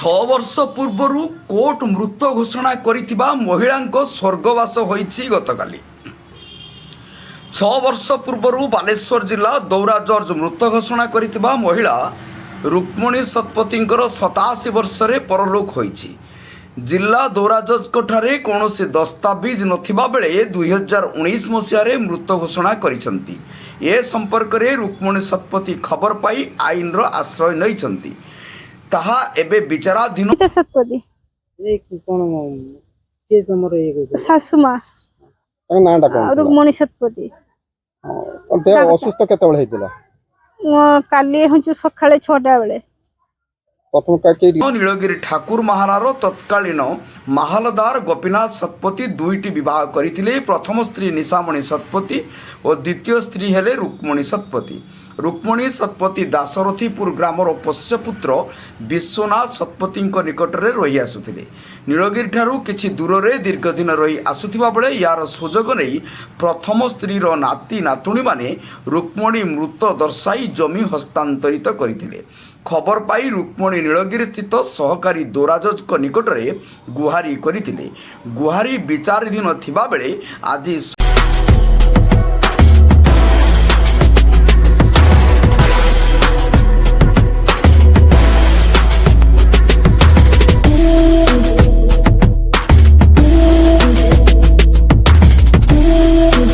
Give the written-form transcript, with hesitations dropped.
वर्ष पूर्व कोर्ट मृत घोषणा करिथिबा महिलांक स्वर्गवास होईछि गतकाली। 6 वर्ष पूर्व बालेश्वर जिला दौरा जर्ज मृत घोषणा करिथिबा महिला रुक्मणी शतपथींकर 87 वर्ष रे परलोक होईछि। जिला दौरा जजठारे कौनसी दस्तावेज नथिबा बेले 2019 मसीह मृत घोषणा करिसंती। ए संपर्क रे रुक्मणी शतपथी खबर पाई आईन रो आश्रय नैचंती। ताहा एबे विचाराधीन शतपथी शाशुमा रुक्मणी शतपथी असुस्थ केतबेले हेतिला काली हंचु सकाळे 6टा बेले नीलगिरी ठाकुर महारार तत्कालीन महालदार गोपीनाथ शतपथी दुईटी विवाह करथिले। प्रथम स्त्री निशामणी शतपथी और द्वितीय स्त्री हेले रुक्मणी शतपथी। रुक्मणी शतपथी दासरथीपुर ग्रामर पोष्यपुत्र विश्वनाथ शतपथी निकट में रही आसुथिले। नीलगिरी ठारू किछि दूर रे दीर्घ दिन रही आसुथिबा बेले यार सुजोग नहीं प्रथम स्त्रीर नाती नातुणी माने रुक्मणी मृत दर्शाई जमी हस्तांतरित करथिले। खबर पाई रुक्मणी नीलगिरी स्थित सहकारी दौराजज निकट में गुहारी करथिले। गुहारी विचाराधीन थिबा बेले आज